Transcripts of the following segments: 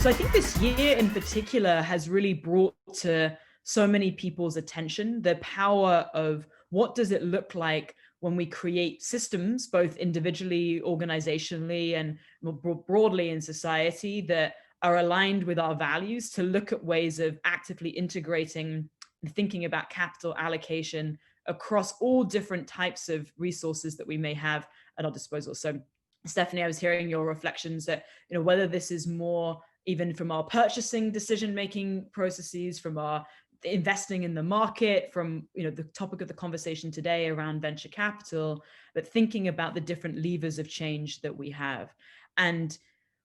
So I think this year in particular has really brought to so many people's attention the power of what does it look like when we create systems, both individually, organizationally, and more broadly in society, that are aligned with our values, to look at ways of actively integrating and thinking about capital allocation across all different types of resources that we may have at our disposal. So Stephanie, I was hearing your reflections that, whether this is more even from our purchasing decision-making processes, from our investing in the market, from the topic of the conversation today around venture capital, but thinking about the different levers of change that we have. And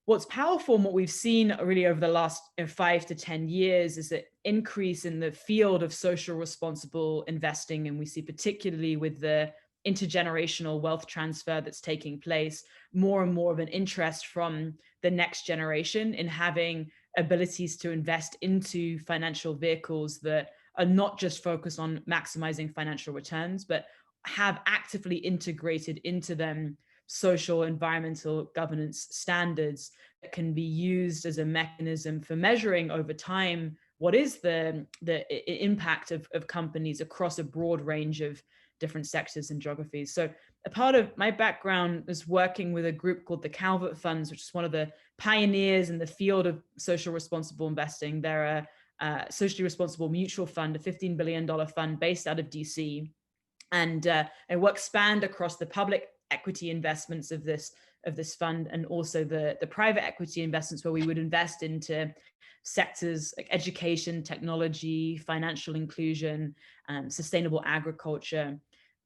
what's powerful and what we've seen really over the last 5 to 10 years is an increase in the field of social responsible investing. And we see, particularly with the intergenerational wealth transfer that's taking place, more and more of an interest from the next generation in having abilities to invest into financial vehicles that are not just focused on maximizing financial returns, but have actively integrated into them social, environmental governance standards that can be used as a mechanism for measuring over time what is the impact of companies across a broad range of different sectors and geographies. So a part of my background is working with a group called the Calvert Funds, which is one of the pioneers in the field of social responsible investing. They're a socially responsible mutual fund, a $15 billion fund based out of DC. And work spanned across the public equity investments of this fund, and also the private equity investments, where we would invest into sectors like education, technology, financial inclusion, sustainable agriculture.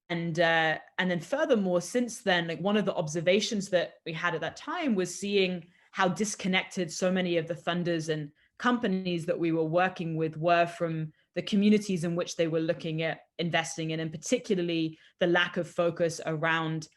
And then furthermore, since then, like, one of the observations that we had at that time was seeing how disconnected so many of the funders and companies that we were working with were from the communities in which they were looking at investing in, and particularly the lack of focus around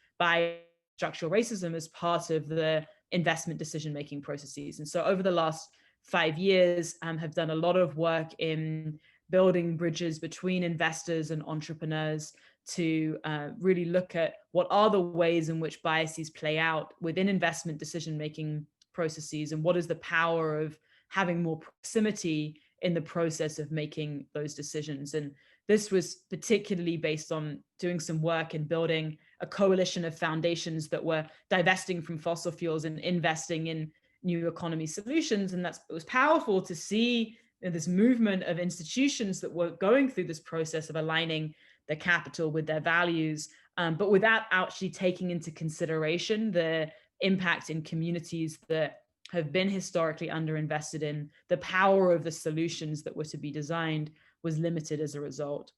structural racism as part of the investment decision-making processes. And so over the last 5 years, have done a lot of work in building bridges between investors and entrepreneurs to really look at what are the ways in which biases play out within investment decision-making processes, and what is the power of having more proximity in the process of making those decisions. And this was particularly based on doing some work in building a coalition of foundations that were divesting from fossil fuels and investing in new economy solutions. And it was powerful to see this movement of institutions that were going through this process of aligning their capital with their values, but without actually taking into consideration the impact in communities that have been historically underinvested in. The power of the solutions that were to be designed was limited as a result.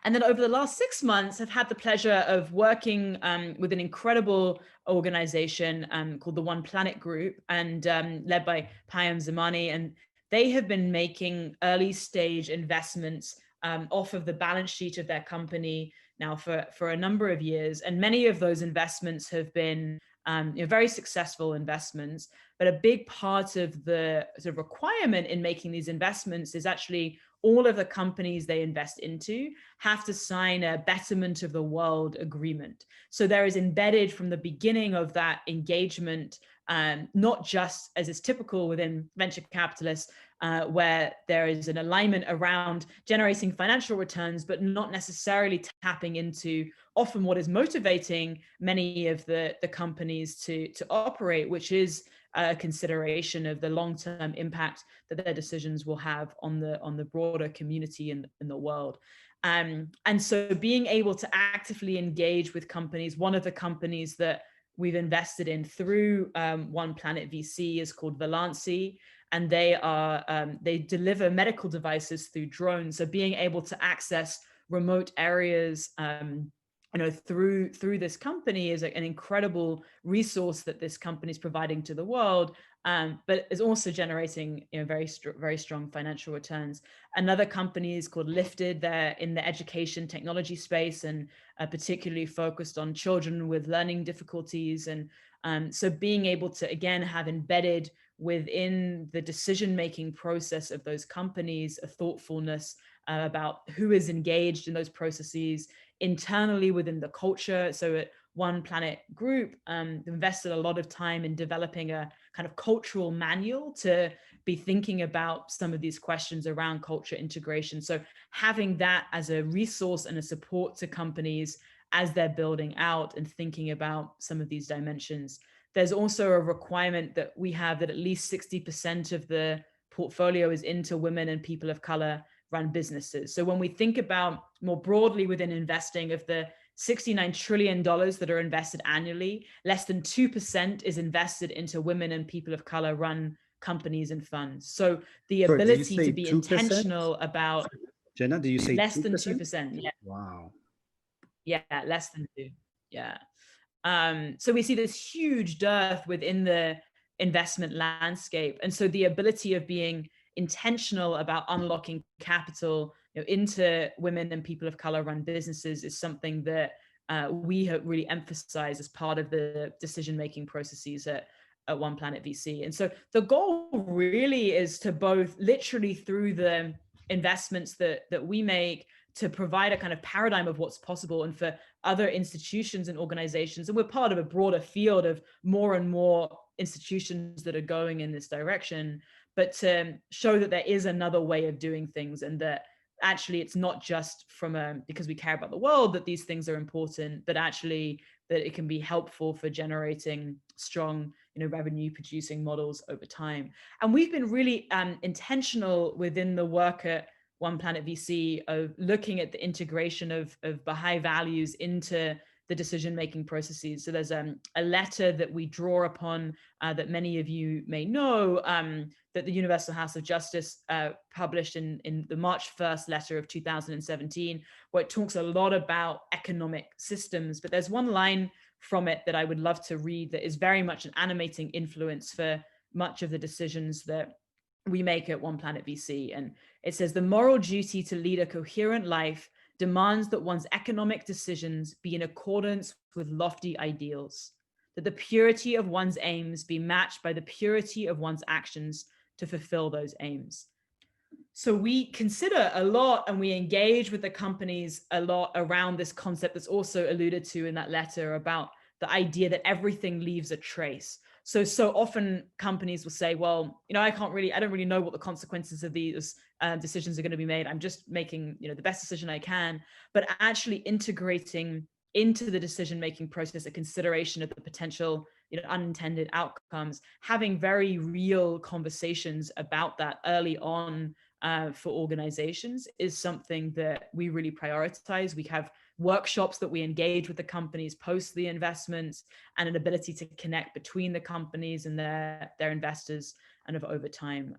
And then over the last 6 months, I've had the pleasure of working with an incredible organization called the OnePlanet Group, and led by Payam Zamani. And they have been making early stage investments off of the balance sheet of their company now for a number of years. And many of those investments have been very successful investments. But a big part of the sort of requirement in making these investments is actually all of the companies they invest into have to sign a betterment of the world agreement. So there is embedded from the beginning of that engagement, not just as is typical within venture capitalists, where there is an alignment around generating financial returns, but not necessarily tapping into often what is motivating many of the companies to operate, which is a consideration of the long-term impact that their decisions will have on the broader community and in the world. And so being able to actively engage with companies, one of the companies that we've invested in through OnePlanet VC is called Valancy, and they deliver medical devices through drones. So being able to access remote areas through this company is an incredible resource that this company is providing to the world, but is also generating very strong financial returns. Another company is called Lifted. They're in the education technology space, and particularly focused on children with learning difficulties. And so being able to, again, have embedded within the decision-making process of those companies a thoughtfulness about who is engaged in those processes internally within the culture. So at OnePlanet group invested a lot of time in developing a kind of cultural manual to be thinking about some of these questions around culture integration. So having that as a resource and a support to companies as they're building out and thinking about some of these dimensions. There's also a requirement that we have that at least 60% of the portfolio is into women and people of color run businesses. So when we think about more broadly within investing, of the $69 trillion that are invested annually, less than 2% is invested into women and people of color run companies and funds. So the ability to be 2%? Intentional about, Jenna, do you say less 2%? than 2%? Yeah. Wow. Yeah, less than 2%. Yeah. So we see this huge dearth within the investment landscape. And so the ability of being intentional about unlocking capital, into women and people of color run businesses is something that we have really emphasized as part of the decision-making processes at OnePlanet VC. And so the goal really is to both literally through the investments that we make, to provide a kind of paradigm of what's possible, and for other institutions and organizations, and we're part of a broader field of more and more institutions that are going in this direction, but to show that there is another way of doing things, and that actually it's not just from because we care about the world that these things are important, but actually that it can be helpful for generating strong, revenue producing models over time. And we've been really intentional within the work at OnePlanet VC of looking at the integration of Baha'i values into the decision-making processes. So there's a letter that we draw upon that many of you may know, that the Universal House of Justice published in the March 1st letter of 2017, where it talks a lot about economic systems. But there's one line from it that I would love to read that is very much an animating influence for much of the decisions that we make at OnePlanet VC. And it says, the moral duty to lead a coherent life demands that one's economic decisions be in accordance with lofty ideals, that the purity of one's aims be matched by the purity of one's actions to fulfill those aims. So we consider a lot, and we engage with the companies a lot around this concept that's also alluded to in that letter, about the idea that everything leaves a trace. So often companies will say, well, I don't really know what the consequences of these decisions are going to be made. I'm just making, the best decision I can. But actually integrating into the decision-making process a consideration of the potential, unintended outcomes, having very real conversations about that early on for organizations is something that we really prioritize. We have workshops that we engage with the companies post the investments, and an ability to connect between the companies and their investors and over time.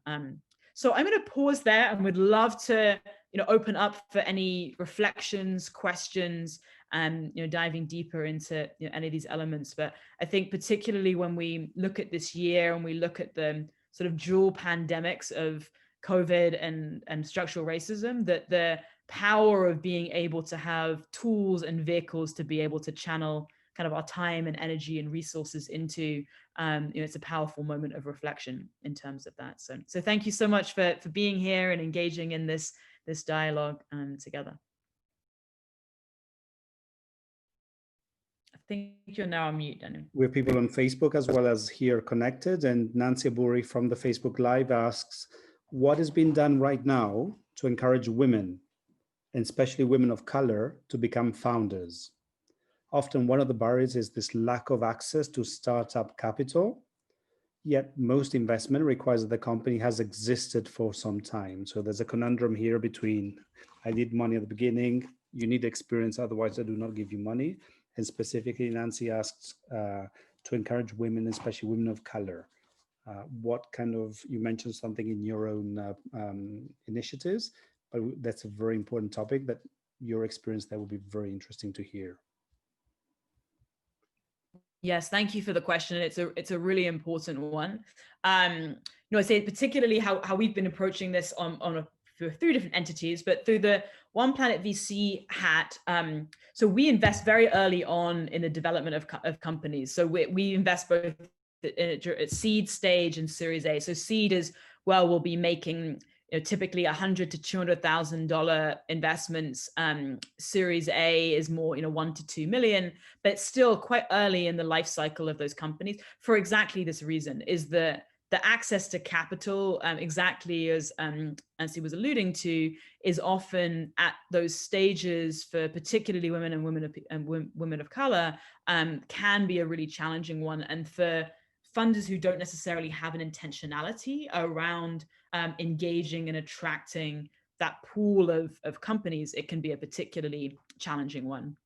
So I'm going to pause there and would love to open up for any reflections, questions, and diving deeper into any of these elements. But I think particularly when we look at this year and we look at the sort of dual pandemics of COVID and structural racism, that the power of being able to have tools and vehicles to be able to channel kind of our time and energy and resources into, it's a powerful moment of reflection in terms of that. So thank you so much for being here and engaging in this dialogue together. I think you're now on mute, Daniel. We have people on Facebook as well as here connected, and Nancy Aburi from the Facebook Live asks, what has been done right now to encourage women, and especially women of color, to become founders? Often one of the barriers is this lack of access to startup capital, yet most investment requires that the company has existed for some time. So there's a conundrum here between, I need money at the beginning, you need experience, otherwise I do not give you money. And specifically, Nancy asks to encourage women, especially women of color. What kind of, you mentioned something in your own initiatives, but that's a very important topic that your experience there will be very interesting to hear. Yes, thank you for the question. It's a really important one. I say particularly how we've been approaching this through different entities, but through the OnePlanet VC hat. So we invest very early on in the development of companies. So we invest both at seed stage and Series A. So seed is, well, we'll be making typically $100,000 to $200,000 investments. Series A is more, 1 to 2 million, but it's still quite early in the life cycle of those companies for exactly this reason, is that the access to capital, exactly as Nancy was alluding to, is often at those stages for particularly women and women of color, can be a really challenging one. And for funders who don't necessarily have an intentionality around engaging and attracting that pool of companies, it can be a particularly challenging one.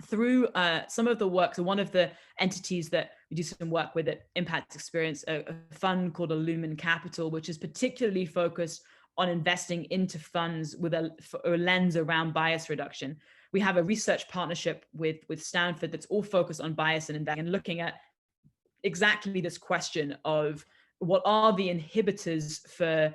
Through some of the work, so one of the entities that we do some work with at Impact Experience, a fund called Lumen Capital, which is particularly focused on investing into funds with a lens around bias reduction. We have a research partnership with Stanford that's all focused on bias and investing and looking at exactly this question of what are the inhibitors for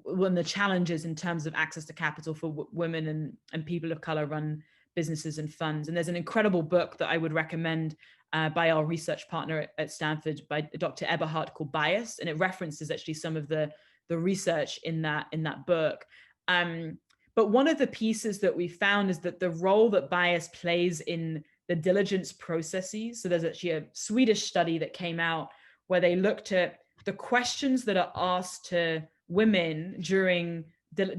when the challenges in terms of access to capital for women and people of color run businesses and funds. And there's an incredible book that I would recommend by our research partner at Stanford, by Dr. Eberhardt, called Bias, and it references actually some of the research in that book. But one of the pieces that we found is that the role that bias plays in the diligence processes. So there's actually a Swedish study that came out where they looked at the questions that are asked to women during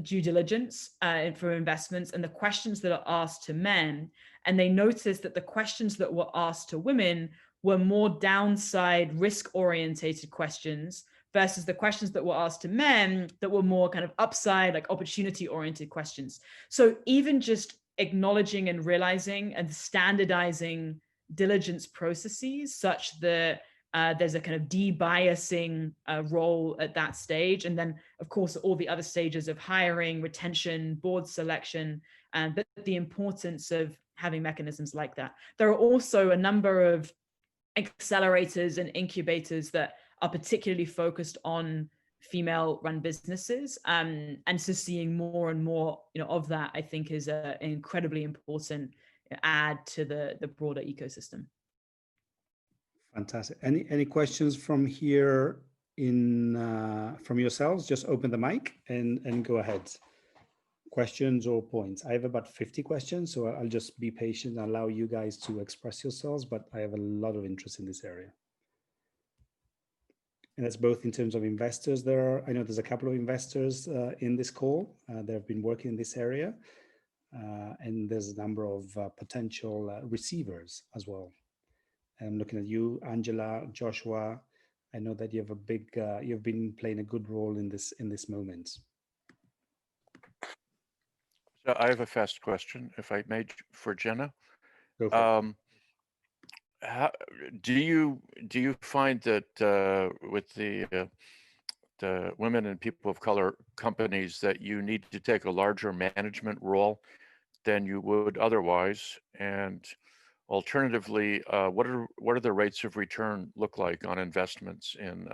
due diligence for investments and the questions that are asked to men. And they noticed that the questions that were asked to women were more downside risk orientated questions versus the questions that were asked to men that were more kind of upside, like opportunity oriented questions. So even just acknowledging and realizing and standardizing diligence processes such that there's a kind of de-biasing role at that stage. And then, of course, all the other stages of hiring, retention, board selection, but the importance of having mechanisms like that. There are also a number of accelerators and incubators that are particularly focused on female-run businesses, and so seeing more and more, of that, I think, is an incredibly important add to the broader ecosystem. Fantastic. Any questions from here from yourselves? Just open the mic and go ahead. Questions or points? I have about 50 questions, so I'll just be patient and allow you guys to express yourselves, but I have a lot of interest in this area. And that's both in terms of investors. I know there's a couple of investors in this call that have been working in this area. And there's a number of potential receivers as well. I'm looking at you, Angela, Joshua. I know that you have you've been playing a good role in this moment. So I have a fast question, if I may, for Jenna. Do you find that with the women and people of color companies that you need to take a larger management role than you would otherwise? And alternatively, what are the rates of return look like on investments in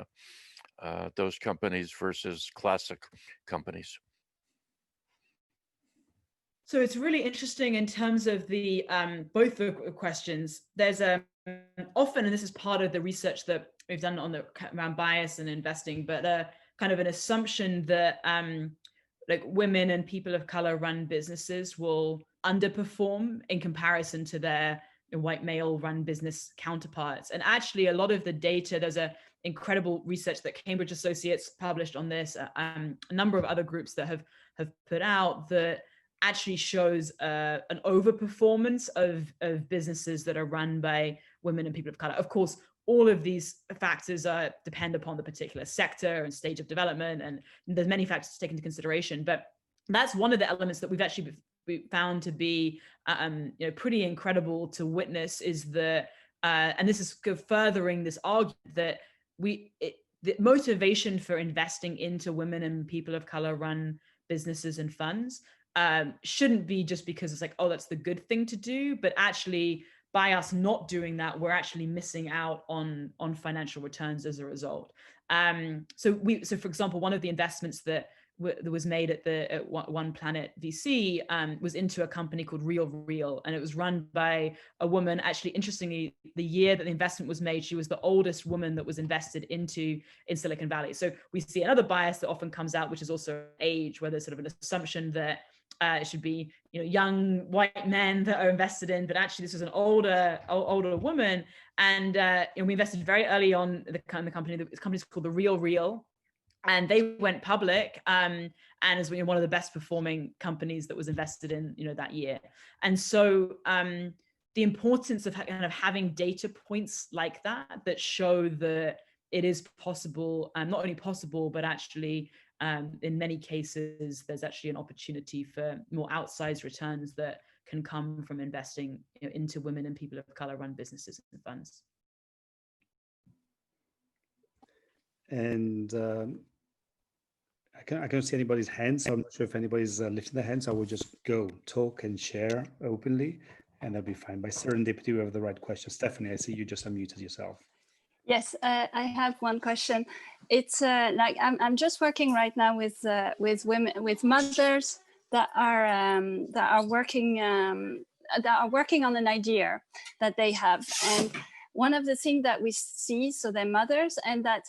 those companies versus classic companies? So it's really interesting in terms of the both the questions. There's often, and this is part of the research that we've done around bias and investing, but kind of an assumption that like women and people of color run businesses will underperform in comparison to their white male run business counterparts. And actually, a lot of the data, there's a incredible research that Cambridge Associates published on this, a number of other groups that have put out, that actually shows an overperformance of businesses that are run by women and people of color. Of course, all of these factors depend upon the particular sector and stage of development, and there's many factors to take into consideration. But that's one of the elements that we found to be pretty incredible to witness, is that, and this is furthering this argument that the motivation for investing into women and people of color run businesses and funds shouldn't be just because it's like, oh, that's the good thing to do, but actually by us not doing that, we're actually missing out on financial returns as a result. So for example, one of the investments that that was made at OnePlanet VC was into a company called Real, and it was run by a woman. Actually, interestingly, the year that the investment was made, she was the oldest woman that was invested in Silicon Valley. So we see another bias that often comes out, which is also age, where there's sort of an assumption that it should be, you know, young white men that are invested in, but actually this was an older woman. And we invested very early on in the company. The company's called the Real, and they went public and as one of the best performing companies that was invested in, you know, that year. And so the importance of kind of having data points like that show that it is possible, not only possible, but actually in many cases, there's actually an opportunity for more outsized returns that can come from investing, you know, into women and people of color run businesses and funds. And I can't see anybody's hands, so I'm not sure if anybody's lifting their hands. So I will just go talk and share openly, and that'll be fine. By serendipity, we have the right question. Stephanie, I see you just unmuted yourself. Yes, I have one question. It's like I'm just working right now with women, with mothers that are working on an idea that they have, and one of the things that we see, so they're mothers, and that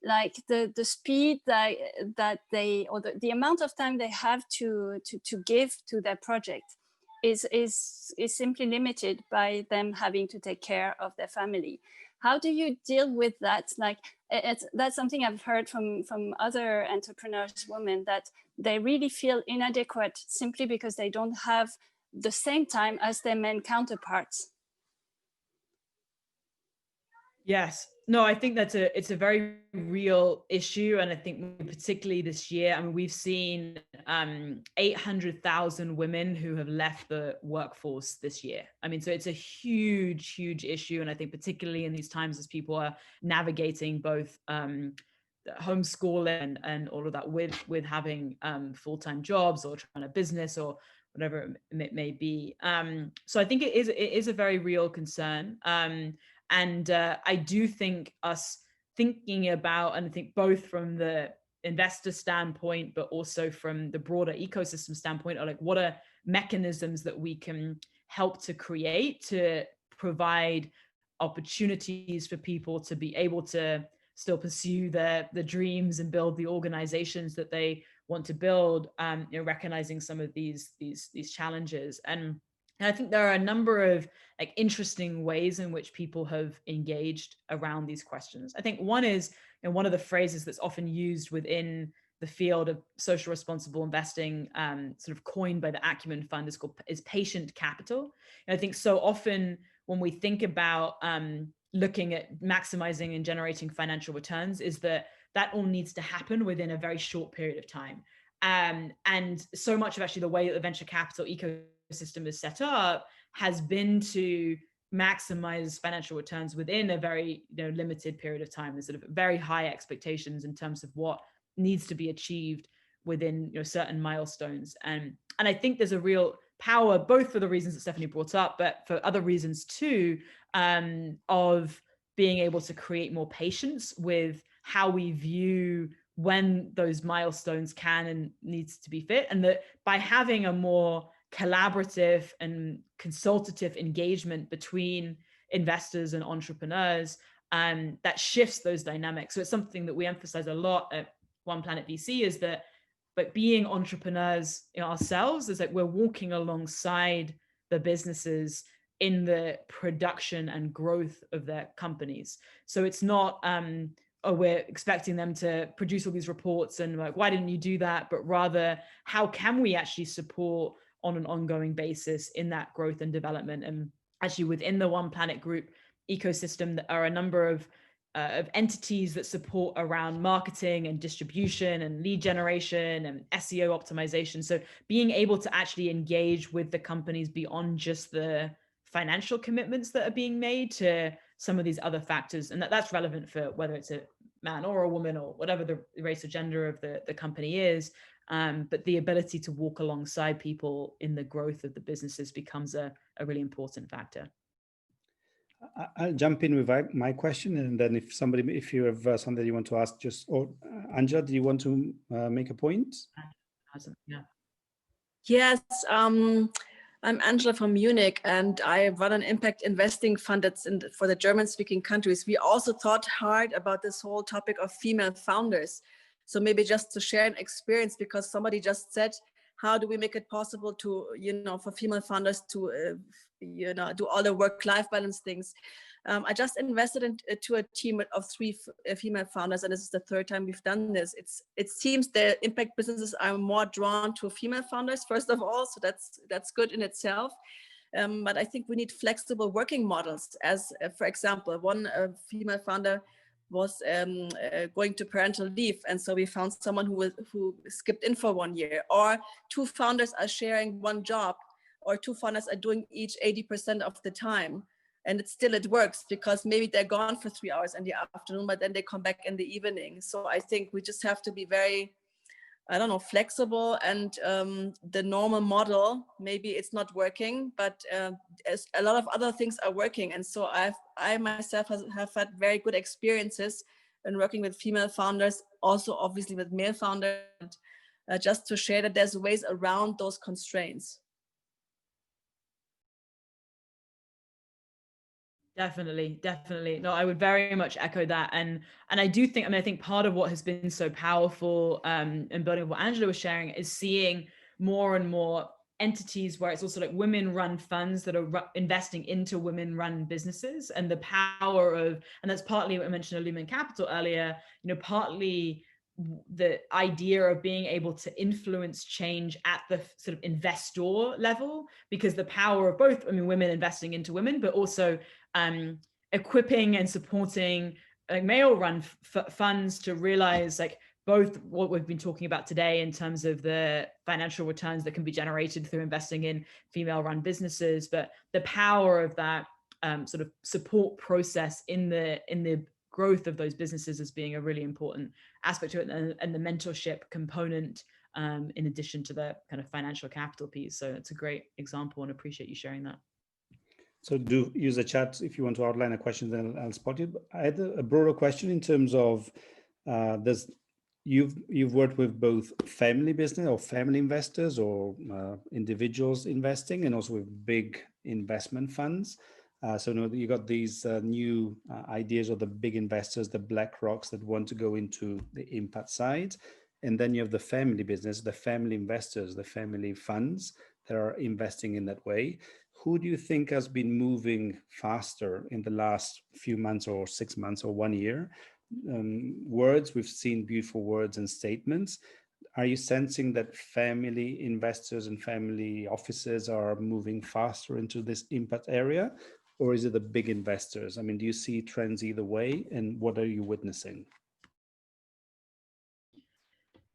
like the speed that they, or the amount of time they have to give to their project is simply limited by them having to take care of their family. How do you deal with that? Like that's something I've heard from other entrepreneurs, women, that they really feel inadequate simply because they don't have the same time as their men counterparts. Yes. No, I think it's a very real issue. And I think particularly this year, I mean, we've seen 800,000 women who have left the workforce this year. I mean, so it's a huge, huge issue. And I think particularly in these times as people are navigating both homeschooling and all of that with having full-time jobs or trying a business or whatever it may be. So I think it is a very real concern. And I do think us thinking about, and I think both from the investor standpoint, but also from the broader ecosystem standpoint, are like, what are mechanisms that we can help to create to provide opportunities for people to be able to still pursue the dreams and build the organizations that they want to build, you know, recognizing some of these challenges. And I think there are a number of like interesting ways in which people have engaged around these questions. I think one is, you know, one of the phrases that's often used within the field of social responsible investing, sort of coined by the Acumen Fund, is patient capital. And I think so often when we think about looking at maximizing and generating financial returns, is that all needs to happen within a very short period of time. And so much of actually the way that the venture capital ecosystem is set up has been to maximize financial returns within a very, you know, limited period of time. There's sort of very high expectations in terms of what needs to be achieved within, you know, certain milestones. And I think there's a real power, both for the reasons that Stephanie brought up, but for other reasons too, of being able to create more patience with how we view when those milestones can and needs to be fit, and that by having a more collaborative and consultative engagement between investors and entrepreneurs, that shifts those dynamics. So it's something that we emphasize a lot at OnePlanet VC, is that, but being entrepreneurs, you know, ourselves, is like we're walking alongside the businesses in the production and growth of their companies. So it's not oh, we're expecting them to produce all these reports and like, why didn't you do that? But rather, how can we actually support on an ongoing basis in that growth and development? And actually within the OnePlanet Group ecosystem, there are a number of entities that support around marketing and distribution and lead generation and SEO optimization. So being able to actually engage with the companies beyond just the financial commitments that are being made to some of these other factors, and that's relevant for whether it's a man or a woman or whatever the race or gender of the company is, but the ability to walk alongside people in the growth of the businesses becomes a really important factor. I'll jump in with my question, and then if you have something that you want to ask, just, or Angela, do you want to make a point? Yeah. Yes, I'm Angela from Munich, and I run an impact investing fund that's for the German-speaking countries. We also thought hard about this whole topic of female founders. So maybe just to share an experience, because somebody just said, how do we make it possible to, for female founders to, do all the work-life balance things? I just invested into a team of 3 female founders, and this is the 3rd time we've done this. It seems the impact businesses are more drawn to female founders, first of all, so that's good in itself. But I think we need flexible working models. As for example, one female founder was going to parental leave, and so we found someone who skipped in for 1 year, or 2 founders are sharing one job, or 2 founders are doing each 80% of the time. And it works, because maybe they're gone for 3 hours in the afternoon, but then they come back in the evening. So I think we just have to be very, flexible, and the normal model, maybe it's not working, but a lot of other things are working. And so I myself have had very good experiences in working with female founders, also obviously with male founders, just to share that there's ways around those constraints. Definitely. No, I would very much echo that. And I do think, I think part of what has been so powerful in building what Angela was sharing is seeing more and more entities where it's also like women-run funds that are investing into women-run businesses, and the power of, and that's partly what I mentioned Lumen Capital earlier, partly the idea of being able to influence change at the sort of investor level, because the power of both, women investing into women, but also equipping and supporting male-run funds to realize both what we've been talking about today in terms of the financial returns that can be generated through investing in female-run businesses, but the power of that sort of support process in the growth of those businesses as being a really important aspect to it, and the mentorship component in addition to the kind of financial capital piece. So it's a great example, and appreciate you sharing that. So do use the chat if you want to outline a question, then I'll spot it. I had a broader question in terms of you've worked with both family business or family investors or individuals investing, and also with big investment funds. So you got these new ideas of the big investors, the BlackRocks that want to go into the impact side. And then you have the family business, the family investors, the family funds that are investing in that way. Who do you think has been moving faster in the last few months or 6 months or 1 year? Words, we've seen beautiful words and statements. Are you sensing that family investors and family offices are moving faster into this impact area? Or is it the big investors? Do you see trends either way? And what are you witnessing?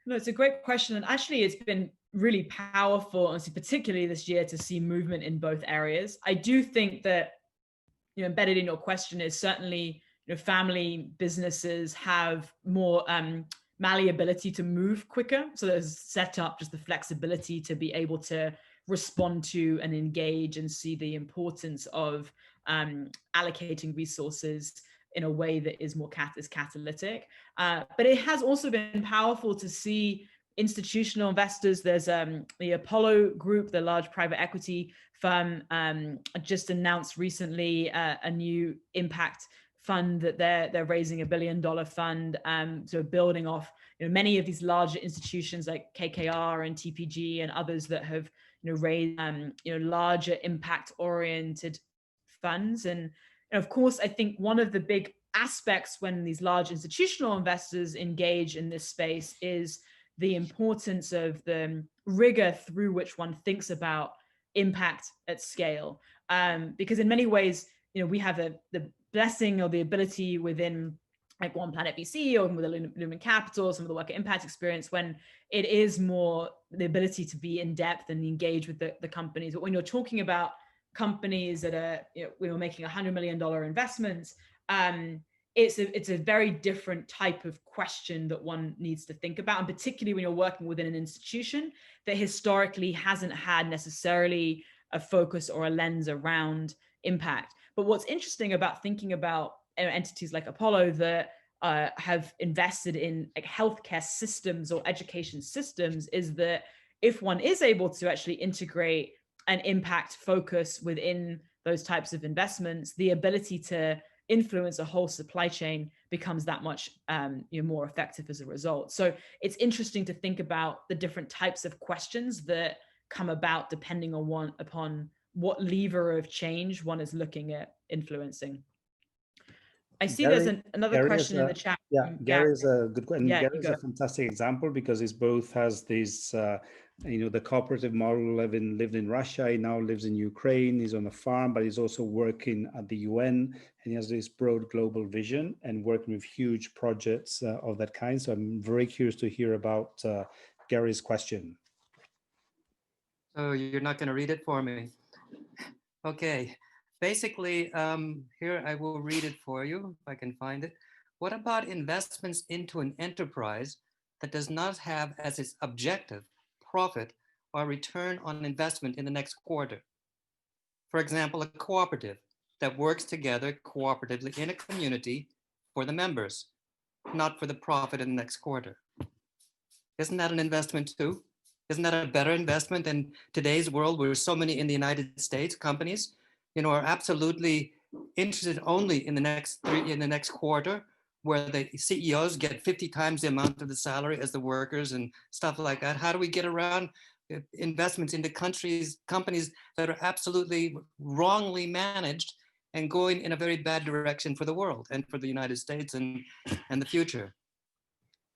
No, it's a great question. And actually, it's been really powerful, and particularly this year, to see movement in both areas. I do think that, embedded in your question is certainly, family businesses have more malleability to move quicker. So there's set up just the flexibility to be able to respond to and engage and see the importance of allocating resources in a way that is more catalytic. But it has also been powerful to see institutional investors. There's the Apollo Group, the large private equity firm, just announced recently a new impact fund that they're raising $1 billion fund. So building off many of these larger institutions like KKR and TPG and others that have raised larger impact oriented funds. And of course, I think one of the big aspects when these large institutional investors engage in this space is the importance of the rigor through which one thinks about impact at scale. Because in many ways, we have the blessing or the ability within like OnePlanet VC or with Lumen Capital, some of the work at Impact Experience, when it is more the ability to be in depth and engage with the companies. But when you're talking about companies that are, we were making $100 million investments, it's a very different type of question that one needs to think about, and particularly when you're working within an institution that historically hasn't had necessarily a focus or a lens around impact. But what's interesting about thinking about entities like Apollo that have invested in like healthcare systems or education systems is that if one is able to actually integrate an impact focus within those types of investments, the ability to influence a whole supply chain becomes that much more effective as a result. So it's interesting to think about the different types of questions that come about depending on upon what lever of change one is looking at influencing. I see Gary, there's another Gary question is in the chat. Yeah, Gary is a good question. Yeah, Gary is a fantastic example because he's both has these, the cooperative model lived in Russia. He now lives in Ukraine. He's on a farm, but he's also working at the UN, and he has this broad global vision and working with huge projects of that kind. So I'm very curious to hear about Gary's question. So you're not going to read it for me. Okay. Basically, here I will read it for you if I can find it. What about investments into an enterprise that does not have as its objective profit or return on investment in the next quarter? For example, a cooperative that works together cooperatively in a community for the members, not for the profit in the next quarter. Isn't that an investment too? Isn't that a better investment in today's world where so many in the United States companies are absolutely interested only in the next quarter, where the CEOs get 50 times the amount of the salary as the workers and stuff like that? How do we get around investments into companies that are absolutely wrongly managed and going in a very bad direction for the world and for the United States and the future?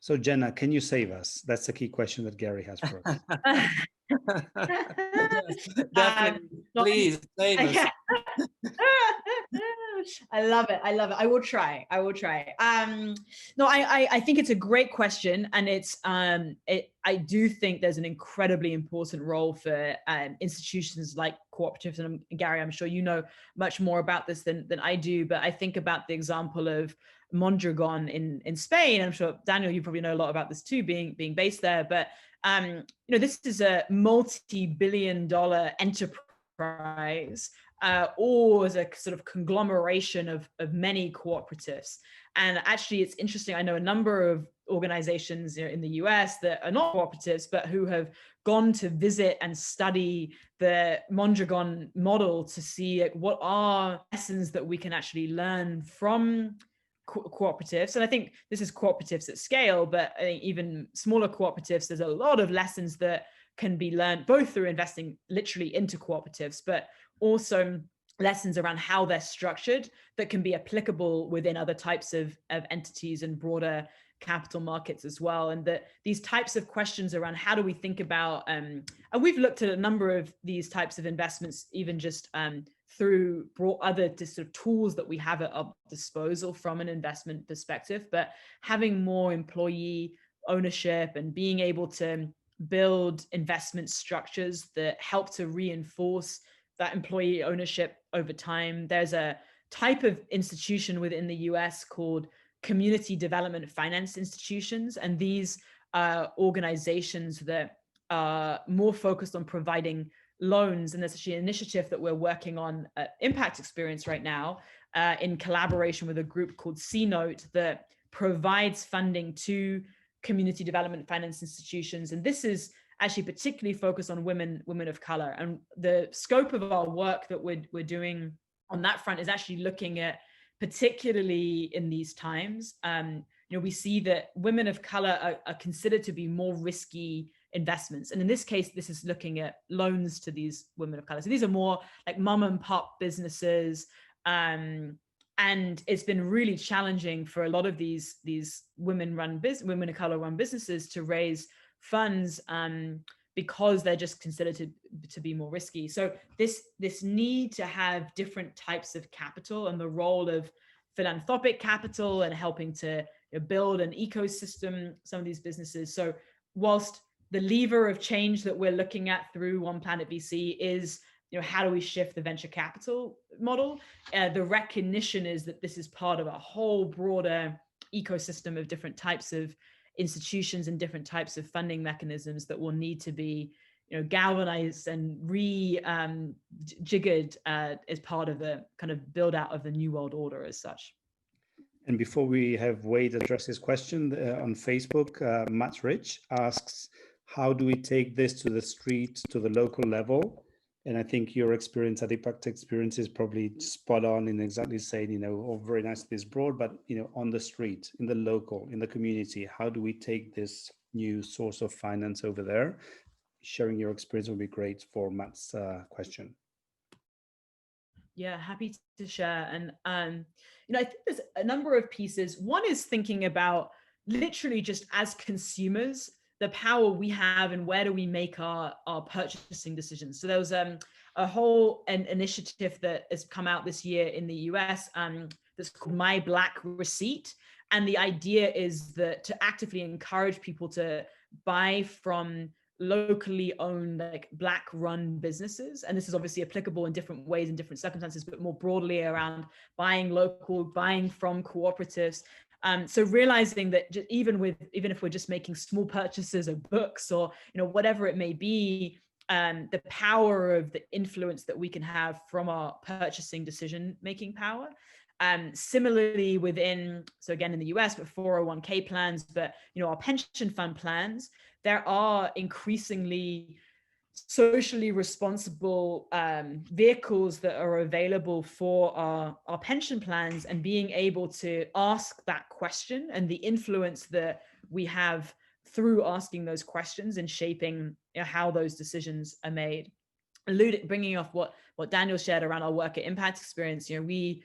So Jenna, can you save us? That's the key question that Gary has for us. Yes, definitely. Please save us. I love it. I will try. No, I think it's a great question, and it's I do think there's an incredibly important role for institutions like cooperatives. And Gary, I'm sure you know much more about this than I do, but I think about the example of Mondragon in Spain. I'm sure Daniel, you probably know a lot about this too, being based there. But this is a multi-billion-dollar enterprise, or as a sort of conglomeration of many cooperatives. And actually, it's interesting. I know a number of organizations in the US that are not cooperatives, but who have gone to visit and study the Mondragon model to see what are lessons that we can actually learn from cooperatives. And I think this is cooperatives at scale, but I think even smaller cooperatives, there's a lot of lessons that can be learned both through investing literally into cooperatives, but also lessons around how they're structured that can be applicable within other types of entities and broader capital markets as well. And that these types of questions around how do we think about, and we've looked at a number of these types of investments, even just through other sort of tools that we have at our disposal from an investment perspective, but having more employee ownership and being able to build investment structures that help to reinforce that employee ownership over time. There's a type of institution within the US called community development finance institutions. And these organizations that are more focused on providing loans. And there's actually an initiative that we're working on at Impact Experience right now in collaboration with a group called C-Note that provides funding to community development finance institutions. And this is actually particularly focused on women of color. And the scope of our work that we're doing on that front is actually looking at, particularly in these times, we see that women of color are considered to be more risky investments. And in this case, this is looking at loans to these women of color. So these are more like mom and pop businesses. And it's been really challenging for a lot of these women of color run businesses to raise funds because they're just considered to be more risky. So this need to have different types of capital and the role of philanthropic capital and helping to build an ecosystem, some of these businesses. So whilst the lever of change that we're looking at through OnePlanet VC is, how do we shift the venture capital model? The recognition is that this is part of a whole broader ecosystem of different types of institutions and different types of funding mechanisms that will need to be, galvanized and jiggered as part of the kind of build out of the new world order as such. And before we have Wade address his question on Facebook, Matt Rich asks, how do we take this to the street, to the local level? And I think your experience at Impact Experience is probably spot on in exactly saying, you know, oh, very nice this broad, but, you know, on the street, in the local, in the community, how do we take this new source of finance over there? Sharing your experience would be great for Matt's question. Yeah, happy to share. And you know, I think there's a number of pieces. One is thinking about literally just as consumers, the power we have and where do we make our purchasing decisions. So there was a whole initiative that has come out this year in the US that's called My Black Receipt. And the idea is that to actively encourage people to buy from locally owned, like Black run businesses. And this is obviously applicable in different ways in different circumstances, but more broadly around buying local, buying from cooperatives. So realizing that even if we're just making small purchases of books or, you know, whatever it may be, the power of the influence that we can have from our purchasing decision-making power. Similarly within, so again in the US, but 401k plans, but, you know, our pension fund plans, there are increasingly socially responsible vehicles that are available for our pension plans, and being able to ask that question and the influence that we have through asking those questions and shaping, you know, how those decisions are made. Bringing off what Daniel shared around our work at Impact Experience, you know, we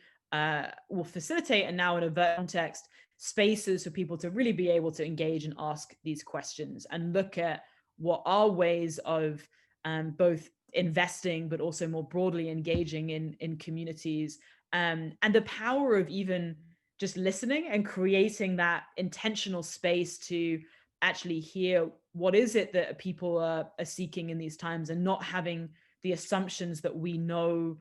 will facilitate, and now in a virtual context, spaces for people to really be able to engage and ask these questions and look at what are ways of both investing, but also more broadly engaging in communities, and the power of even just listening and creating that intentional space to actually hear what is it that people are seeking in these times, and not having the assumptions that we know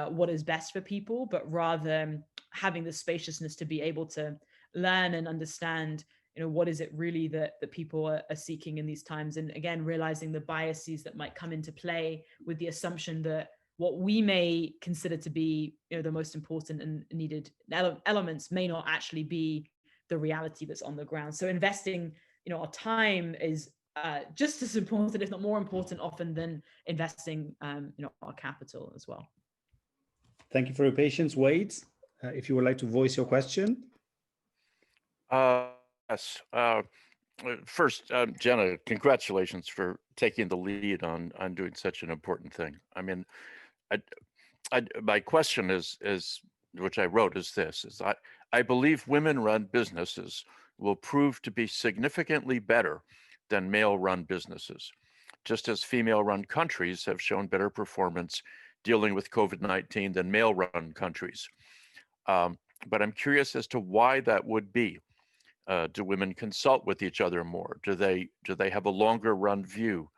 what is best for people, but rather having the spaciousness to be able to learn and understand, you know, what is it really that people are seeking in these times. And again, realizing the biases that might come into play with the assumption that what we may consider to be, you know, the most important and needed elements may not actually be the reality that's on the ground. So investing, you know, our time is just as important, if not more important often, than investing, you know, our capital as well. Thank you for your patience. Wade, if you would like to voice your question. Yes. First, Jenna, congratulations for taking the lead on doing such an important thing. I mean, my question is which I wrote is this: I believe women-run businesses will prove to be significantly better than male-run businesses, just as female-run countries have shown better performance dealing with COVID-19 than male-run countries. But I'm curious as to why that would be. Do women consult with each other more? Do they have a longer run view?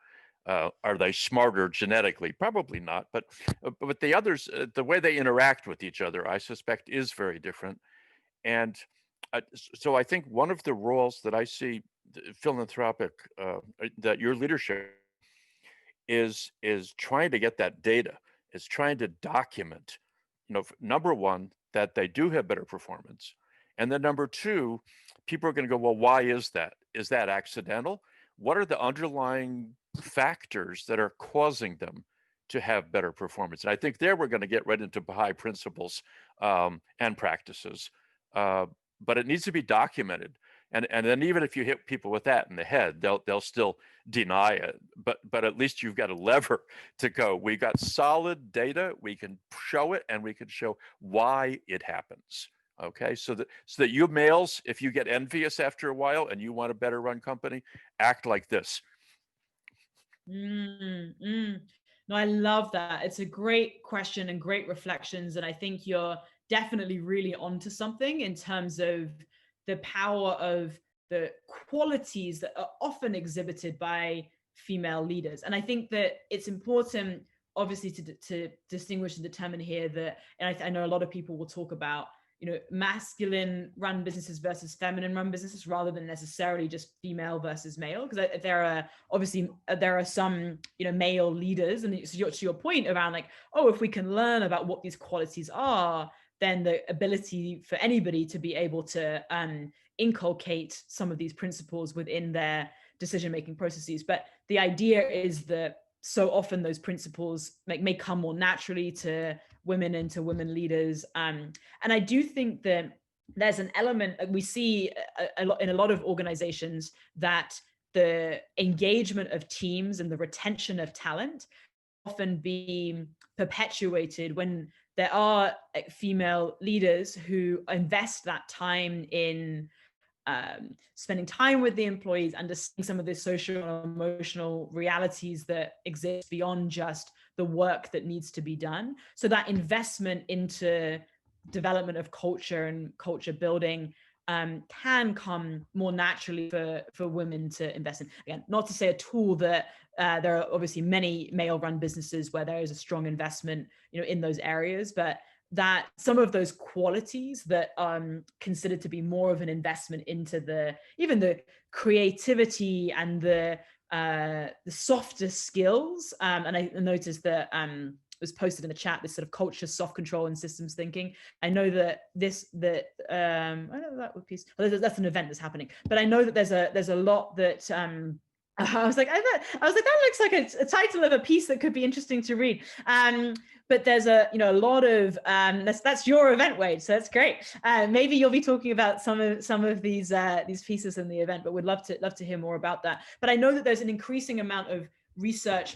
Are they smarter genetically? Probably not, but the others, the way they interact with each other, I suspect is very different. And so I think one of the roles that I see philanthropic, that your leadership is trying to get that data, is trying to document, you know, number one, that they do have better performance. And then number two, people are going to go, well, why is that? Is that accidental? What are the underlying factors that are causing them to have better performance? And I think there we're going to get right into Baha'i principles and practices, but it needs to be documented. And then even if you hit people with that in the head, they'll still deny it. But at least you've got a lever to go. We got solid data. We can show it, and we can show why it happens. Okay, so that you males, if you get envious after a while and you want a better run company, act like this. No, I love that. It's a great question and great reflections. And I think you're definitely really onto something in terms of the power of the qualities that are often exhibited by female leaders. And I think that it's important, obviously, to distinguish and determine here that, and I know a lot of people will talk about, you know, masculine run businesses versus feminine run businesses, rather than necessarily just female versus male, because there are some, you know, male leaders, and to your point around like, oh, if we can learn about what these qualities are, then the ability for anybody to be able to inculcate some of these principles within their decision-making processes. But the idea is that so often those principles may come more naturally to women and to women leaders. And I do think that there's an element that we see a lot in a lot of organizations, that the engagement of teams and the retention of talent often be perpetuated when there are female leaders who invest that time in spending time with the employees, understanding some of the social and emotional realities that exist beyond just the work that needs to be done. So that investment into development of culture and culture building can come more naturally for women to invest in. Again, not to say at all that there are obviously many male-run businesses where there is a strong investment, in those areas, but that some of those qualities that are considered to be more of an investment into even the creativity and the softer skills. And I noticed that was posted in the chat, this sort of culture, soft control, and systems thinking. I know that I know that piece. Well, that's an event that's happening, but I know that there's a lot that. I was like, that looks like a title of a piece that could be interesting to read. But there's a lot of that's your event, Wade. So that's great. Maybe you'll be talking about some of these pieces in the event, but would love to hear more about that. But I know that there's an increasing amount of research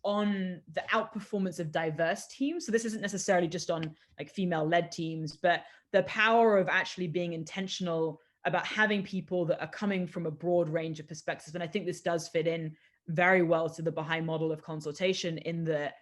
on the outperformance of diverse teams. So this isn't necessarily just on like female-led teams, but the power of actually being intentional about having people that are coming from a broad range of perspectives. And I think this does fit in very well to the Baha'i model of consultation, in the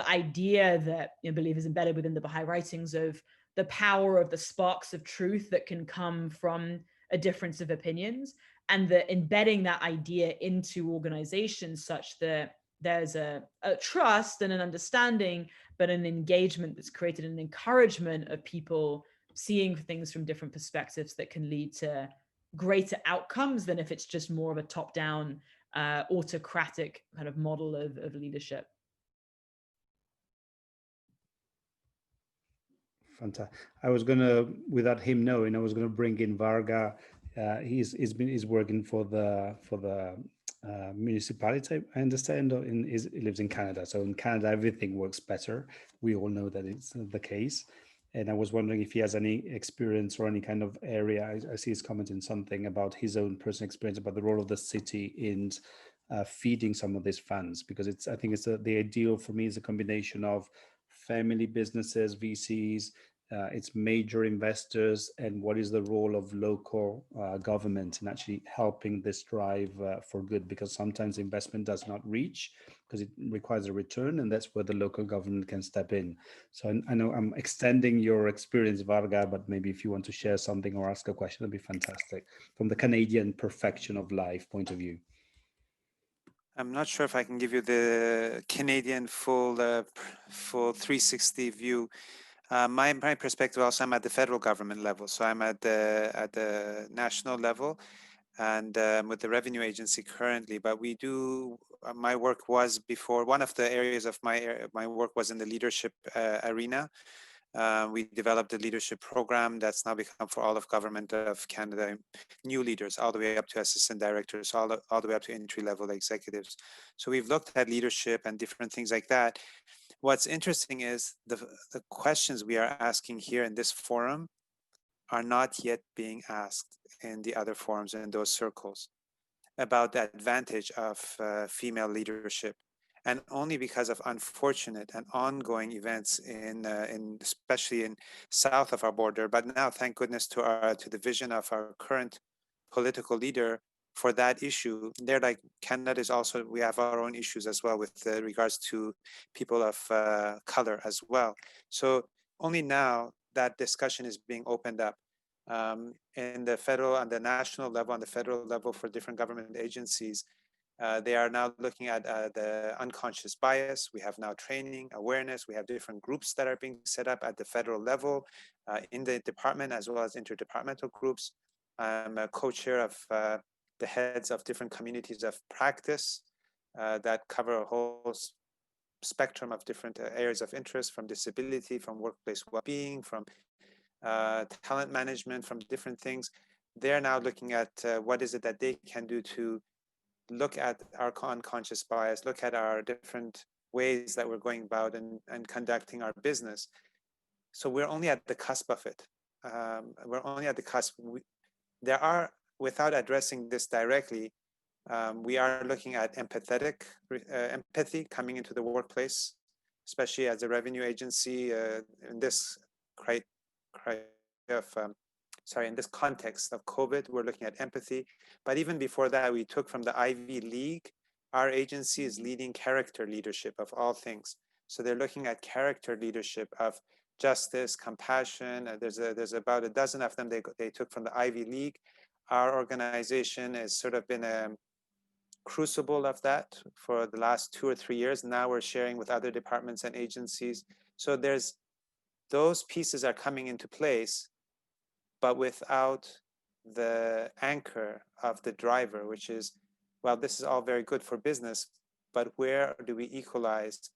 idea that I believe is embedded within the Baha'i writings of the power of the sparks of truth that can come from a difference of opinions, and the embedding that idea into organizations such that there's a trust and an understanding, but an engagement that's created, an encouragement of people seeing things from different perspectives that can lead to greater outcomes than if it's just more of a top-down autocratic kind of model of leadership. Fantastic. I was gonna, without him knowing, I was gonna bring in Varga. He's working for the municipality, I understand. He lives in Canada, so in Canada everything works better. We all know that it's the case. And I was wondering if he has any experience or any kind of area. I see he's commenting something about his own personal experience about the role of the city in feeding some of these funds, because I think it's the ideal for me is a combination of family businesses, VCs, its major investors, and what is the role of local government in actually helping this drive for good, because sometimes investment does not reach because it requires a return, and that's where the local government can step in. So I know I'm extending your experience, Varga, but maybe if you want to share something or ask a question, that'd be fantastic from the Canadian perfection of life point of view. I'm not sure if I can give you the Canadian full 360 view. My perspective also, I'm at the federal government level, so I'm at the national level, and with the revenue agency currently. But we do. My work was before. One of the areas of my work was in the leadership arena. We developed a leadership program that's now become for all of government of Canada, new leaders, all the way up to assistant directors, all the way up to entry-level executives. So we've looked at leadership and different things like that. What's interesting is the questions we are asking here in this forum are not yet being asked in the other forums and in those circles about the advantage of female leadership. And only because of unfortunate and ongoing events in especially in south of our border, but now thank goodness to the vision of our current political leader for that issue. They're like, Canada is also, we have our own issues as well with regards to people of color as well. So only now that discussion is being opened up in the federal and the national level, on the federal level for different government agencies. They are now looking at the unconscious bias. We have now training, awareness. We have different groups that are being set up at the federal level in the department, as well as interdepartmental groups. I'm a co-chair of the heads of different communities of practice that cover a whole spectrum of different areas of interest, from disability, from workplace well-being, from talent management, from different things. They're now looking at what is it that they can do to look at our unconscious bias, look at our different ways that we're going about and conducting our business. So we're only at the cusp of it. We're only at the cusp. There are, without addressing this directly, we are looking at empathy coming into the workplace, especially as a revenue agency in this in this context of COVID, we're looking at empathy. But even before that, we took from the Ivy League, our agency is leading character leadership of all things. So they're looking at character leadership of justice, compassion. There's about a dozen of them they took from the Ivy League. Our organization has sort of been a crucible of that for the last 2 or 3 years. Now we're sharing with other departments and agencies. So those pieces are coming into place, but without the anchor of the driver, which is, well, this is all very good for business, but where do we equalize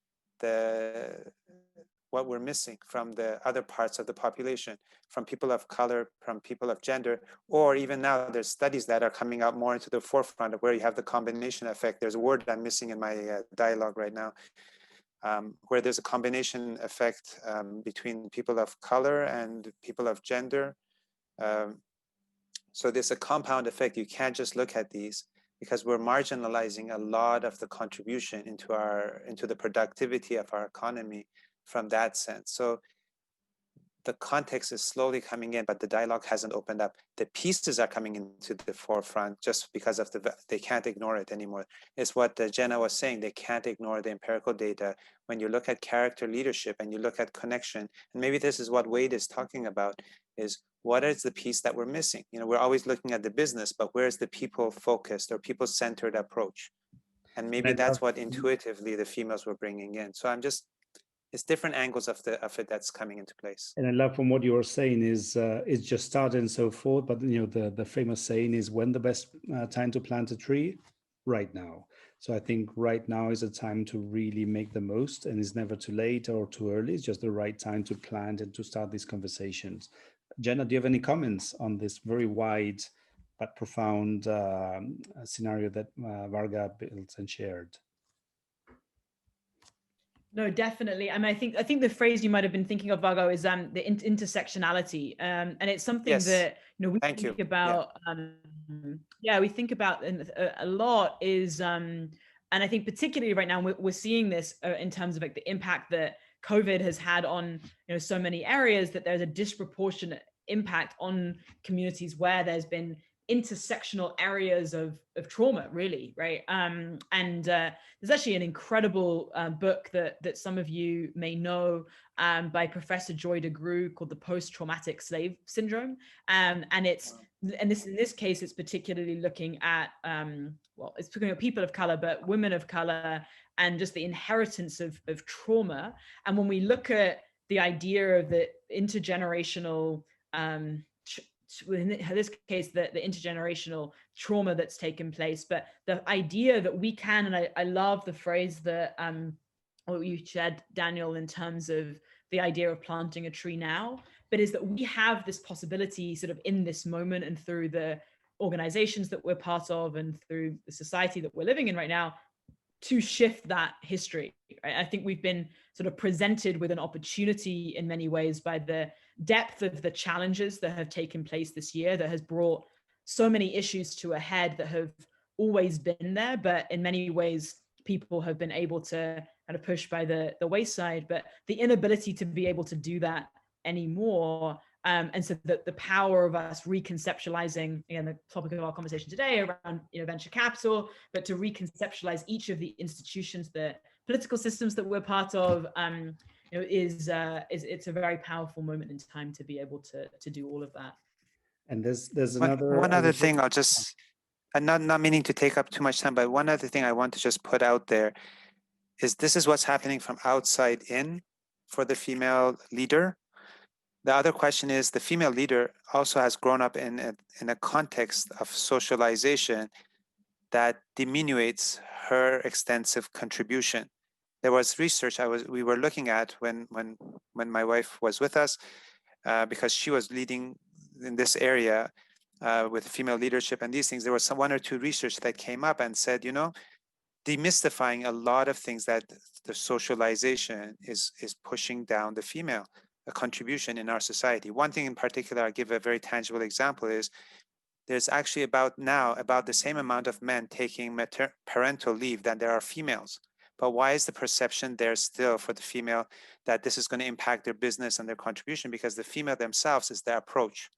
what we're missing from the other parts of the population, from people of color, from people of gender, or even now there's studies that are coming out more into the forefront of where you have the combination effect. There's a word I'm missing in my dialogue right now, where there's a combination effect between people of color and people of gender. So there's a compound effect. You can't just look at these because we're marginalizing a lot of the contribution into the productivity of our economy from that sense. So the context is slowly coming in, but the dialogue hasn't opened up. The pieces are coming into the forefront just because of they can't ignore it anymore. It's what Jenna was saying, they can't ignore the empirical data. When you look at character leadership and you look at connection, and maybe this is what Wade is talking about, is what is the piece that we're missing? You know, we're always looking at the business, but where's the people focused or people centered approach? And maybe that's what intuitively the females were bringing in. So it's different angles of it that's coming into place. And I love from what you were saying is it's just started and so forth. But you know, the famous saying is, when the best time to plant a tree? Right now. So I think right now is a time to really make the most, and it's never too late or too early. It's just the right time to plant and to start these conversations. Jenna, do you have any comments on this very wide but profound scenario that Varga built and shared? No, definitely. I mean, I think the phrase you might have been thinking of, Vargo, is the intersectionality, and it's something that we think about. We think about a lot. Is and I think particularly right now we're seeing this in terms of like the impact that COVID has had on so many areas, that there's a disproportionate impact on communities where there's been intersectional areas of trauma, really, right? And there's actually an incredible book that some of you may know by Professor Joy DeGruy called The Post-Traumatic Slave Syndrome, and in this case it's particularly looking at it's looking at people of color, but women of color, and just the inheritance of trauma. And when we look at the idea of the intergenerational in this case, the intergenerational trauma that's taken place, but the idea that we can, and I love the phrase that what you said, Daniel, in terms of the idea of planting a tree now, but is that we have this possibility sort of in this moment and through the organizations that we're part of and through the society that we're living in right now to shift that history. Right? I think we've been sort of presented with an opportunity in many ways by the depth of the challenges that have taken place this year, that has brought so many issues to a head that have always been there, but in many ways people have been able to kind of push by the wayside. But the inability to be able to do that anymore, and so that the power of us reconceptualizing, again, the topic of our conversation today around venture capital, but to reconceptualize each of the institutions, the political systems that we're part of, it's a very powerful moment in time to be able to do all of that. And there's one other thing. I'll just, and not meaning to take up too much time, but one other thing I want to just put out there is this is what's happening from outside in for the female leader. The other question is the female leader also has grown up in a context of socialization that diminutes her extensive contribution. There was research we were looking at when my wife was with us, because she was leading in this area with female leadership and these things. There was some one or two research that came up and said, you know, demystifying a lot of things that the socialization is pushing down the female contribution in our society. One thing in particular, I'll give a very tangible example, is there's actually about the same amount of men taking parental leave than there are females. But why is the perception there still for the female that this is going to impact their business and their contribution? Because the female themselves is their approach.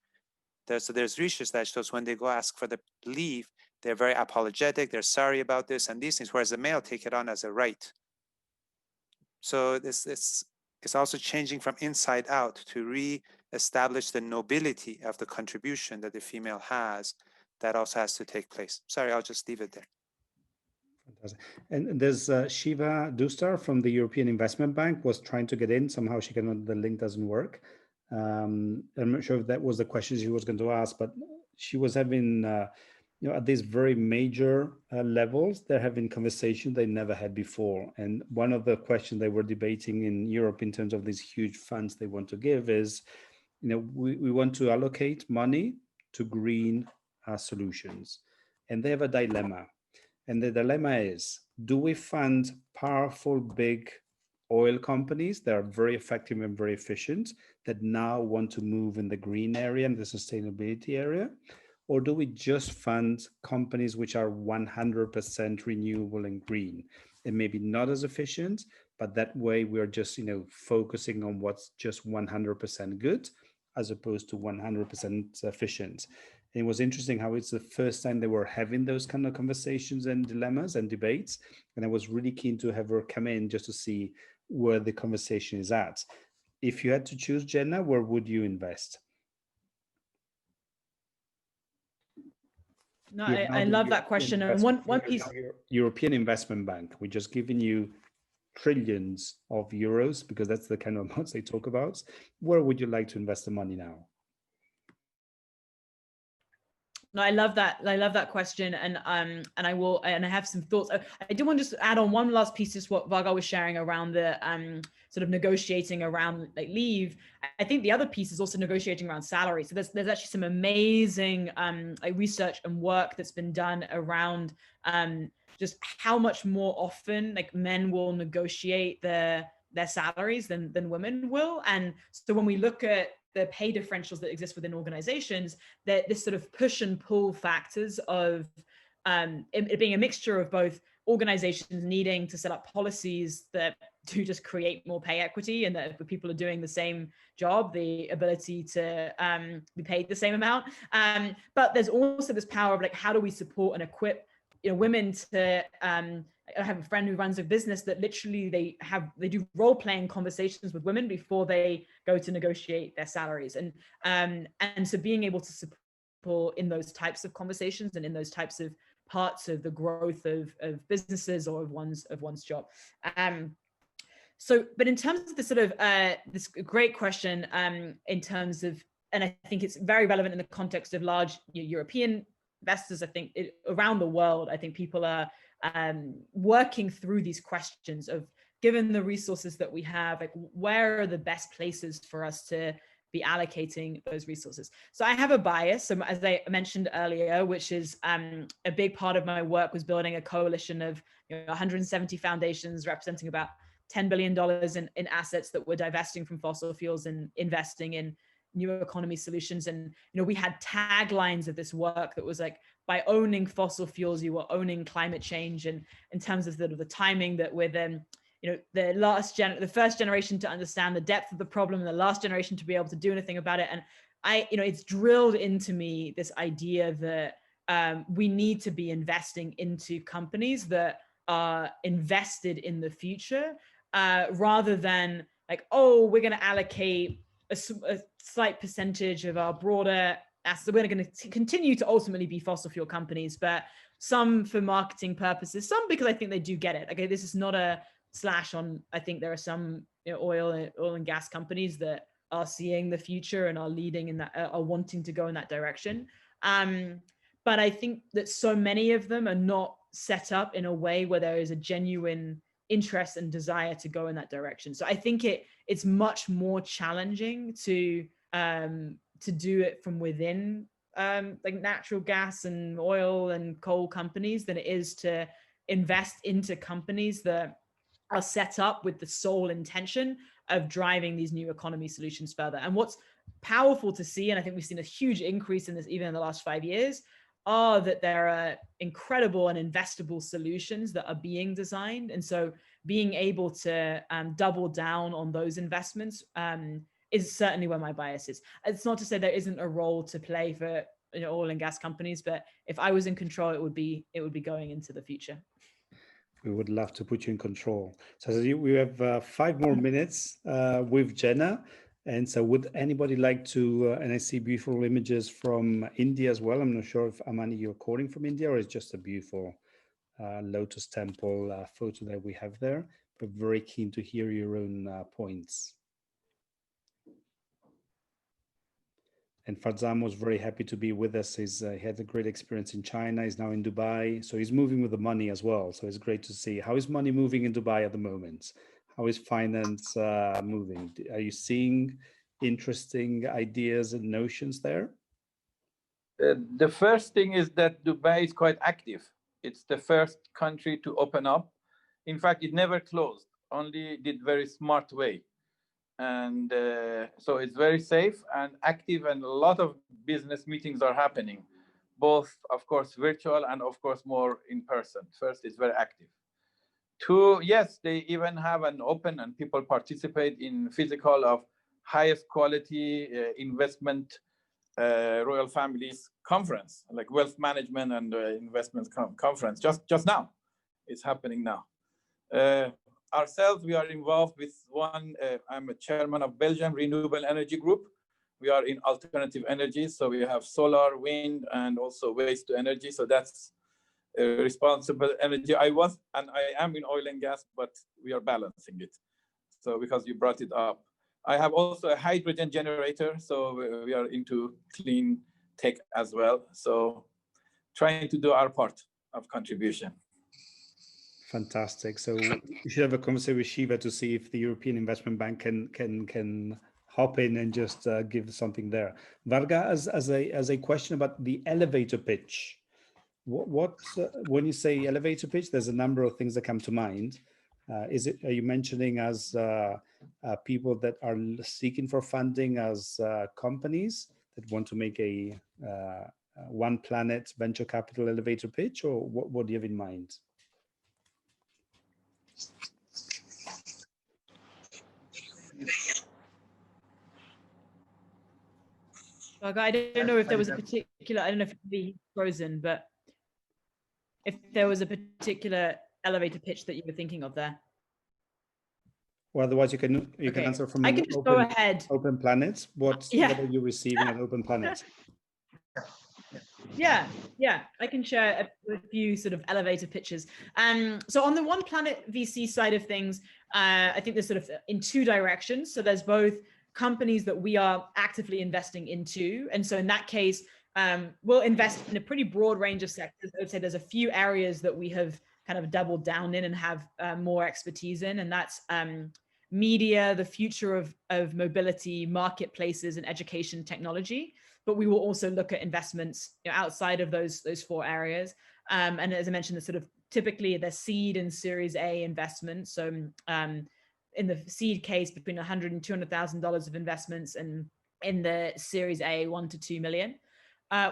So there's research that shows when they go ask for the leave, they're very apologetic, they're sorry about this and these things, whereas the male take it on as a right. So it's also changing from inside out to re-establish the nobility of the contribution that the female has. That also has to take place. Sorry, I'll just leave it there. Fantastic. And there's Shiva Dustar from the European Investment Bank was trying to get in. Somehow she cannot, the link doesn't work. I'm not sure if that was the question she was going to ask, but she was having, you know, at these very major levels, they're having conversations they never had before. And one of the questions they were debating in Europe in terms of these huge funds they want to give is, you know, we want to allocate money to green solutions. And they have a dilemma. And the dilemma is, do we fund powerful, big oil companies that are very effective and very efficient that now want to move in the green area and the sustainability area? Or do we just fund companies which are 100% renewable and green and maybe not as efficient, but that way we're just, you know, focusing on what's just 100% good as opposed to 100% efficient. And it was interesting how it's the first time they were having those kind of conversations and dilemmas and debates. And I was really keen to have her come in just to see where the conversation is at. If you had to choose, Jenna, where would you invest? No, I love that question. And one piece. European Investment Bank, we're just giving you trillions of euros because that's the kind of amounts they talk about. Where would you like to invest the money now? No, I love that. I love that question, and I have some thoughts. I do want to just add on one last piece to what Varga was sharing around the sort of negotiating around like leave. I think the other piece is also negotiating around salary. So there's actually some amazing like research and work that's been done around just how much more often like men will negotiate their salaries than women will. And so when we look at the pay differentials that exist within organizations, that this sort of push and pull factors of it being a mixture of both organizations needing to set up policies that do just create more pay equity, and that if people are doing the same job, the ability to be paid the same amount. But there's also this power of like, how do we support and equip, you know, women to I have a friend who runs a business that literally they do role-playing conversations with women before they go to negotiate their salaries, and so being able to support in those types of conversations and in those types of parts of the growth of businesses or of one's job. So, but in terms of the sort of this great question in terms of, and I think it's very relevant in the context of large European investors, I think around the world, I think people are working through these questions of, given the resources that we have, like where are the best places for us to be allocating those resources. So I have a bias, so as I mentioned earlier, which is a big part of my work was building a coalition of 170 foundations representing about $10 billion in assets that were divesting from fossil fuels and investing in new economy solutions. And we had taglines of this work that was like, by owning fossil fuels, you were owning climate change. And in terms of the timing, that we're then the first generation to understand the depth of the problem, and the last generation to be able to do anything about it. And it's drilled into me this idea that we need to be investing into companies that are invested in the future, rather than like, oh, we're going to allocate a slight percentage of our broader assets. We're going to continue to ultimately be fossil fuel companies, but some for marketing purposes, some because I think they do get it. Okay, this is not a slash on. I think there are some oil and gas companies that are seeing the future and are leading in that, are wanting to go in that direction. But I think that so many of them are not set up in a way where there is a genuine interest and desire to go in that direction. So I think it's much more challenging to to do it from within like natural gas and oil and coal companies than it is to invest into companies that are set up with the sole intention of driving these new economy solutions further. And what's powerful to see, and I think we've seen a huge increase in this even in the last 5 years, are that there are incredible and investable solutions that are being designed. And so being able to double down on those investments is certainly where my bias is. It's not to say there isn't a role to play for oil and gas companies, but if I was in control, it would be going into the future. We would love to put you in control. So we have 5 more minutes with Jenna. And so would anybody like to, and I see beautiful images from India as well. I'm not sure if Amani, you're calling from India or it's just a beautiful lotus temple photo that we have there, but very keen to hear your own points. And Farzam was very happy to be with us. He had a great experience in China. He's now in Dubai. So he's moving with the money as well. So it's great to see. How is money moving in Dubai at the moment? How is finance moving? Are you seeing interesting ideas and notions there? The first thing is that Dubai is quite active. It's the first country to open up. In fact, it never closed, only did very smart way. And so it's very safe and active, and a lot of business meetings are happening, both, of course, virtual and, of course, more in person. First, it's very active. 2, yes, they even have an open and people participate in physical of highest quality investment royal families conference, like wealth management and investment conference. Just now, it's happening now. Ourselves, we are involved with one, I'm a chairman of Belgium Renewable Energy Group. We are in alternative energy. So we have solar, wind, and also waste to energy. So that's responsible energy. I was, and I am in oil and gas, but we are balancing it. So because you brought it up. I have also a hydrogen generator. So we are into clean tech as well. So trying to do our part of contribution. Fantastic. So we should have a conversation with Shiva to see if the European Investment Bank can hop in and just give something there. Varga, as a question about the elevator pitch, what when you say elevator pitch, there's a number of things that come to mind. Are you mentioning as people that are seeking for funding as companies that want to make a OnePlanet venture capital elevator pitch, or what do you have in mind? I don't know if there was a particular, I don't know if he's frozen, but if there was a particular elevator pitch that you were thinking of there. Well, otherwise you can answer from I can just go ahead. OnePlanet. What are you receiving at OnePlanet? Yeah, I can share a few sort of elevator pitches. So on the OnePlanet VC side of things, I think there's sort of in 2 directions. So there's both companies that we are actively investing into. And so in that case, we'll invest in a pretty broad range of sectors. I would say there's a few areas that we have kind of doubled down in and have more expertise in, and that's media, the future of mobility, marketplaces, and education technology. But we will also look at investments outside of those 4 areas. And as I mentioned, the sort of typically the seed and Series A investments. So in the seed case, between $100,000 and $200,000 of investments, and in the Series A, $1 to $2 million.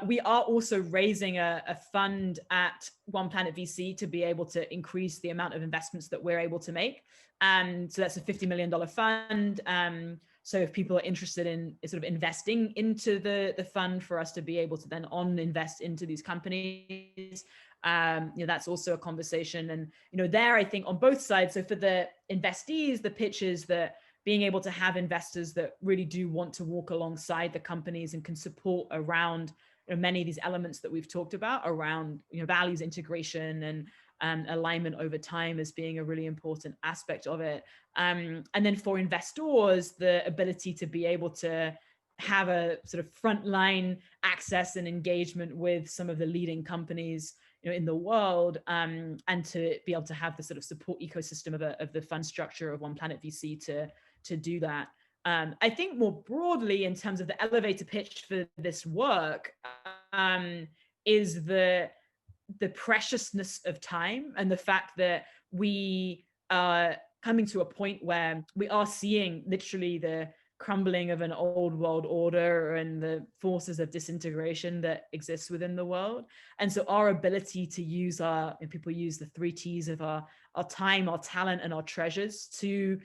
We are also raising a fund at OnePlanet VC to be able to increase the amount of investments that we're able to make. So that's a $50 million fund. So if people are interested in sort of investing into the fund for us to be able to then invest into these companies, that's also a conversation. And, there, I think on both sides, so for the investees, the pitch is that being able to have investors that really do want to walk alongside the companies and can support around many of these elements that we've talked about around values integration and alignment over time as being a really important aspect of it. And then for investors, the ability to be able to have a sort of frontline access and engagement with some of the leading companies in the world, and to be able to have the sort of support ecosystem of the fund structure of OnePlanet VC to do that. I think more broadly, in terms of the elevator pitch for this work, is the preciousness of time and the fact that we are coming to a point where we are seeing literally the crumbling of an old world order and the forces of disintegration that exist within the world. And so our ability to use and people use the 3 T's of our time, our talent, and our treasures to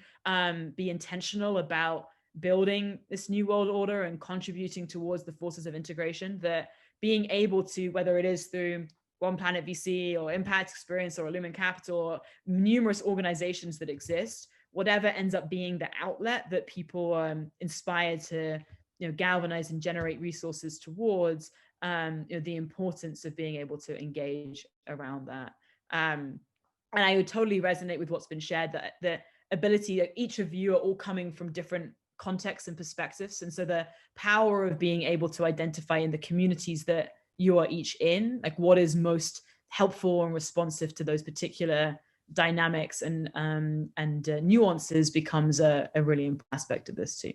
be intentional about building this new world order and contributing towards the forces of integration, that being able to, whether it is through OnePlanet VC or Impact Experience or Lumen Capital, or numerous organizations that exist, whatever ends up being the outlet that people are inspired to, galvanize and generate resources towards, the importance of being able to engage around that. And I would totally resonate with what's been shared, that the ability that each of you are all coming from different contexts and perspectives. And so the power of being able to identify in the communities that you are each in, like what is most helpful and responsive to those particular dynamics and nuances, becomes a really important aspect of this too.